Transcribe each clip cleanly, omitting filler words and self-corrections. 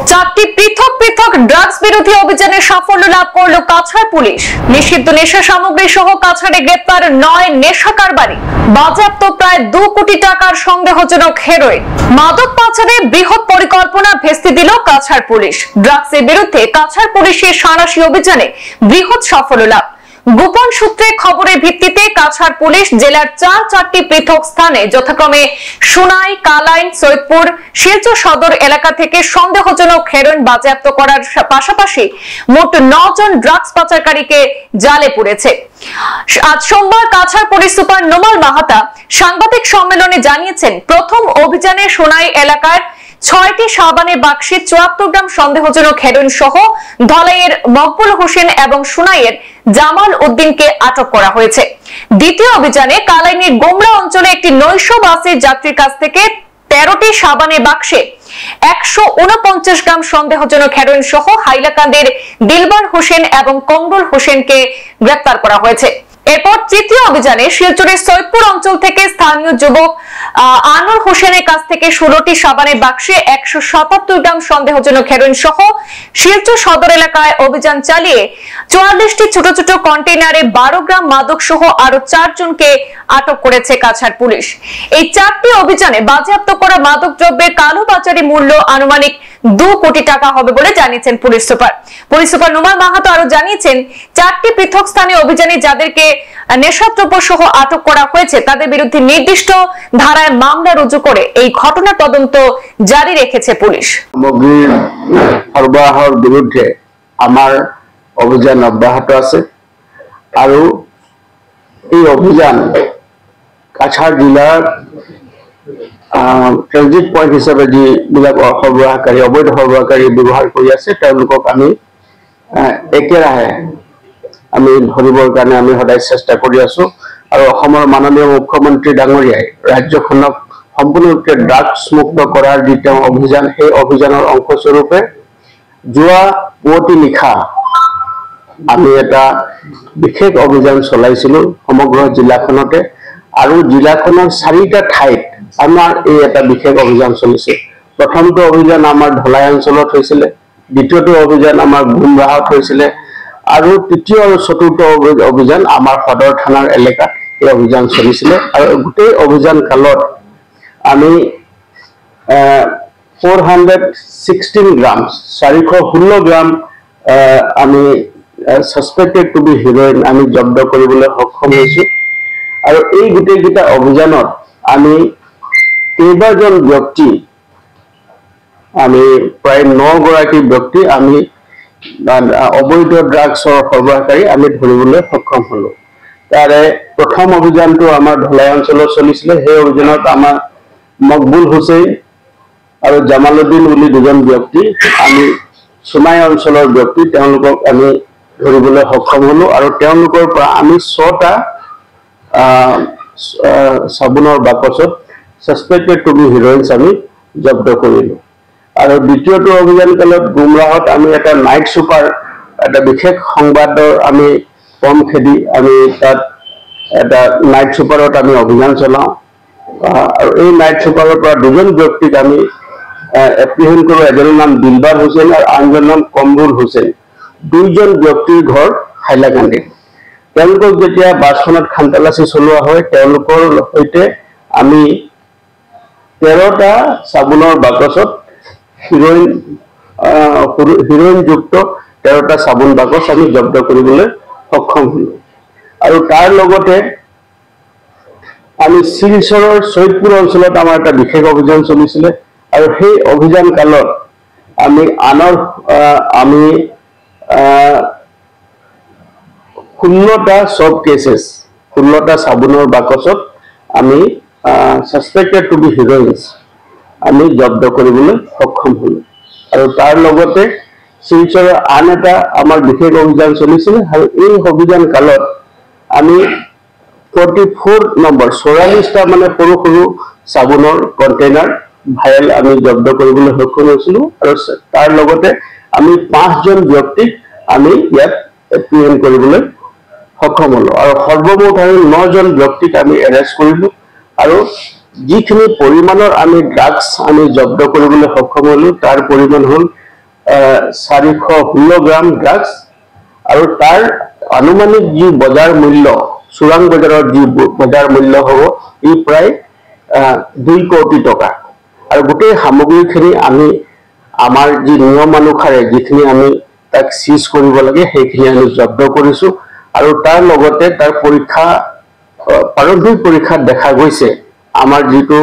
চারটি পৃথক পৃথক ড্রাগস বিরোধী অভিযানে সাফল্য লাভ করল কাছাড় পুলিশ। নিষিদ্ধ নেশা সামগ্রী সহ কাছাড়ে গ্রেপ্তার 9 নেশা কারবারি, বাজেয়াপ্ত প্রায় 2 কোটি টাকার সন্দেহজনক হেরোইন। মাদক পাচারে বৃহৎ পরিকল্পনা ভেস্তে দিল কাছাড় পুলিশ। ড্রাগসের বিরুদ্ধে কাছাড় পুলিশের সাঁড়াশি অভিযানে বৃহৎ সাফল্য লাভ। গোপন সূত্রে খবরের ভিত্তিতে কাছাড় পুলিশ জেলার চারটি পৃথক স্থানে যথাক্রমে সোনাই, কালাইন, সৈয়দপুর, শিলচর সদর এলাকা থেকে সন্দেহজনক হেরোইন বাজেয়াপ্ত করার পাশাপাশি মোট 9 জন ড্রাগস পাচারকারীকে জালে পুরেছে। আজ সোমবার কাছাড় পুলিশ সুপার নোমাল মাহাতা সাংবাদিক সম্মেলনে জানিয়েছেন, প্রথম অভিযানে সোনাই এলাকার 6টি সাবানের বাক্সে 74 গ্রাম সন্দেহজনক হেরোইন সহ ধলাইয়ের মকবুল হোসেন এবং সোনাইয়ের জামাল উদ্দিনকে আটক করা হয়েছে। দ্বিতীয় অভিযানে কালাইনের গোমরা অঞ্চলে একটি নৈশ বাসের যাত্রীর কাছ থেকে 13টি সাবানের বাক্সে 149 গ্রাম সন্দেহজনক হেরোইন সহ হাইলাকান্দির দিলবার হোসেন এবং কমরুল হোসেনকে গ্রেপ্তার করা হয়েছে। এরপর তৃতীয় অভিযানে শিলচরের সৈয়দপুর অঞ্চল থেকে স্থানীয় যুবক আনোয়ার হোসেনের কাছ থেকে 16টি সাবানের বাক্সে 177 গ্রাম সন্দেহজনক হেরোইন সহ শিলচর সদর এলাকায় অভিযান চালিয়ে 44টি ছোট ছোট কন্টেইনারে 12 গ্রাম মাদক সহ আরো 4 জনকে আটক করেছে কাছাড় পুলিশ। এই 4টি অভিযানে বাজেয়াপ্ত করা মাদক দ্রব্যের কালোবাজারি মূল্য আনুমানিক 2 কোটি টাকা হবে বলে জানিয়েছেন police super. Police super Nomal Mahato আরো জানিয়েছেন, 4টি পৃথক স্থানে অভিযানে যাদেরকে নেশাদ্রব্য সহ আটক করা হয়েছে তাদের বিরুদ্ধে নির্দিষ্ট ধারায় মামলা রুজু করে এই ঘটনা তদন্ত জারি রেখেছে পুলিশ। সামগ্রীর সরবরাহের বিরুদ্ধে আমার অভিযান অব্যাহত আছে আৰু এই অভিযান কাছাড় জিলাৰ ট্ৰানজিট পয়েন্ট হিসাবে যিবিলাক সৰবৰাহকাৰী অবৈধ সৰবৰাহকাৰী ব্যবহাৰ কৰি আছে তেওঁলোকক আমি একেৰাহে আমি ধৰিবৰ কাৰণে আমি সদায় চেষ্টা কৰি আছো। আৰু অসমৰ মাননীয় মুখ্যমন্ত্ৰী ডাঙৰীয়াই ৰাজ্যখনক সম্পূৰ্ণৰূপে ড্ৰাগছ মুক্ত কৰাৰ যি তেওঁ অভিযান, সেই অভিযানৰ অংশস্বৰূপে যোৱা পুৱতি নিশা আমি এটা বিশেষ অভিযান চলাইছিলো সমগ্ৰ জিলাখনতে। আৰু জিলাখনৰ 4টা ঠাইত আমাৰ এই এটা বিশেষ অভিযান চলিছে। প্ৰথমটো অভিযান আমাৰ ধলাই অঞ্চলত হৈছিলে, দ্বিতীয়টো অভিযান আমাৰ গুমৰাহত হৈছিলে আৰু তৃতীয় আৰু চতুৰ্থ অভিযান আমাৰ সদৰ থানাৰ এলেকাত এই অভিযান চলিছিলে। আৰু গোটেই অভিযান কালত আমি 416 গ্ৰাম 416 গ্ৰাম আমি সাসপেক্টেড টু বি হিৰোইন আমি জব্দ কৰিবলৈ সক্ষম হৈছো। আৰু এই গোটেইকেইটা অভিযানত আমি কেইবাজন ব্যক্তি আমি প্ৰায় 9 গৰাকী ব্যক্তি আমি অবৈধ ড্ৰাগছৰ সৰবৰাহকাৰী আমি ধৰিবলৈ সক্ষম হলো। তাৰে প্ৰথম অভিযানটো আমাৰ ধলাই অঞ্চলত চলিছিলে। সেই অভিযানত আমাৰ মকবুল হোসেন আৰু জামালউদ্দিন বুলি 2জন ব্যক্তি আমি সোনাই অঞ্চলৰ ব্যক্তি তেওঁলোকক আমি ধৰিবলৈ সক্ষম হলো। আৰু তেওঁলোকৰ পৰা আমি 6টা সাবুনৰ বাকচত সাসপেক্টেড টু বি হিৰইনছ আমি জব্দ কৰিলো। আৰু দ্বিতীয়টো অভিযান কালত গুমৰাহত আমি এটা নাইট সুপাৰ এটা বিশেষ সংবাদৰ আমি কম খেদি আমি তাত এটা নাইট সুপাৰত আমি অভিযান চলাওঁ। আৰু এই নাইট সুপাৰৰ পৰা 2জন ব্যক্তিক আমি এপ্ৰিহেণ্ড কৰোঁ। এজনৰ নাম দিলবাৰ হোসেন আৰু আনজনৰ নাম কমৰুল হোসেন। 2জন ব্যক্তিৰ ঘৰ হাইলাকান্দিত। তেওঁলোকক যেতিয়া বাছখনত খানতালাচি চলোৱা হয় তেওঁলোকৰ সৈতে আমি 13টা সাবুনৰ বাকচত হিৰইনযুক্ত 13টা সাবুন বাকচ আমি জব্দ কৰিবলৈ সক্ষম হলো। আৰু তাৰ লগতে আমি শিলচৰৰ সৈয়দপুৰ অঞ্চলত আমাৰ এটা বিশেষ অভিযান চলিছিলে। আৰু সেই অভিযান কালত আমি আমি 16টা সব কেसेस 16টা সাবুনৰ বাকচত আমি সাসপেক্টেড টু বি হিৰইনছ আমি জব্দ কৰিবলৈ সক্ষম হলো। আৰু তাৰ লগতে শিলচৰৰ আন এটা আমাৰ বিশেষ অভিযান চলিছিল। আৰু এই অভিযান কালত আমি 44 নম্বৰ 44টা মানে সৰু সৰু সাবুনৰ কন্টেইনাৰ ভাইল আমি জব্দ কৰিবলৈ সক্ষম হৈছিলো। আৰু তাৰ লগতে আমি 5জন ব্যক্তিক আমি ইয়াত এপ্ৰিহেণ্ড কৰিবলৈ সক্ষম হলো। আৰু সৰ্বমুঠ আমি 9জন ব্যক্তিক আমি এৰেষ্ট কৰিলো। আৰু যিখিনি পৰিমাণৰ আমি ড্ৰাগছ আমি জব্দ কৰিবলৈ সক্ষম হলো তাৰ পৰিমাণ হ'ল 416 গ্ৰাম ড্ৰাগছ আৰু তাৰ আনুমানিক যি বজাৰ মূল্য চোৰাং বজাৰৰ যি বজাৰ মূল্য হ'ব ই প্ৰায় 2 কোটি টকা আৰু গোটেই সামগ্ৰীখিনি আমি আমাৰ যি নিয়ম অনুসাৰে যিখিনি আমি তাক সিজ কৰিব লাগে সেইখিনি আমি জব্দ কৰিছো আৰু তাৰ লগতে তাৰ পৰীক্ষা প্ৰাৰম্ভিক পৰীক্ষাত দেখা গৈছে আমাৰ যেটো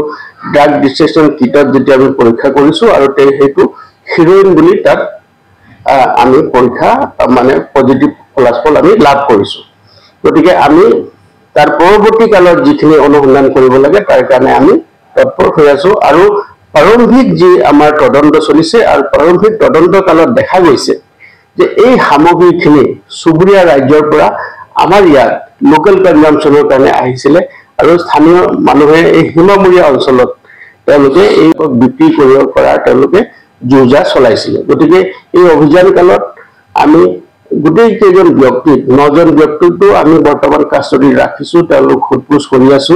ড্ৰাগ ডিটেকশ্যন কিটত যেটা আমি পৰীক্ষা কৰিছো আৰু সেইটো হিৰোইন বুলি তাত আমি পৰীক্ষা মানে পজিটিভ ফলাফল আমি লাভ কৰিছো গতিকে আমি তাৰ পৰৱৰ্তী কালত যিখিনি অনুসন্ধান কৰিব লাগে তাৰ কাৰণে আমি তৎপৰ হৈ আছো আৰু প্ৰাৰম্ভিক যি আমাৰ তদন্ত চলিছে আৰু প্ৰাৰম্ভিক তদন্ত কালত দেখা গৈছে যে এই সামগ্ৰীখিনি সুবুৰীয়া ৰাজ্যৰ পৰা আমাৰ ইয়াত লোকেল কনজাম্পচনৰ কাৰণে আহিছিলে আৰু স্থানীয় মানুহে এই হিমামূৰীয়া অঞ্চলত তেওঁলোকে এই বিক্ৰী কৰিব পৰা তেওঁলোকে যোজা চলাইছিল গতিকে এই অভিযান কালত আমি গোটেই কেইজন ব্যক্তি 9 জন ব্যক্তিটো আমি বৰ্তমান কাষ্টডি ৰাখিছো তেওঁলোক খুদপুছ কৰি আছো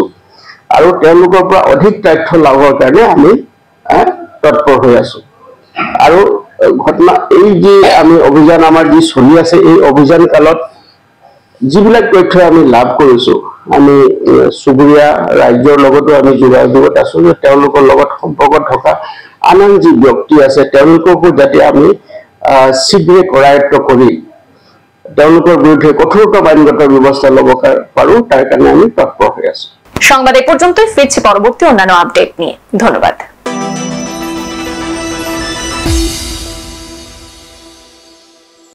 আৰু তেওঁলোকৰ পৰা অধিক তথ্য লাভৰ কাৰণে আমি তৎপৰ হৈ আছো আৰু ঘটনা এই যে আমি অভিযান আমাৰ যি চলি আছে এই অভিযান কালত যিবিলাক তথ্য আমি লাভ কৰিছো আমি সুবুৰীয়া ৰাজ্যৰ লগতো আমি যোগাযোগত আছো যে তেওঁলোকৰ লগত সম্পৰ্ক থকা আন যি ব্যক্তি আছে তেওঁলোককো যাতে আমি শীঘ্ৰে কৰায়ত্ব কৰি তেওঁলোকৰ বিৰুদ্ধে কঠোৰতম আইনগত ব্যৱস্থা ল'ব পাৰো তাৰ কাৰণে আমি তৎপৰ হৈ আছো সংবাদ এই পৰ্যন্তই ফিৰছি পৰবৰ্তী অন্যান্য আপডেট নিয়ে ধন্যবাদ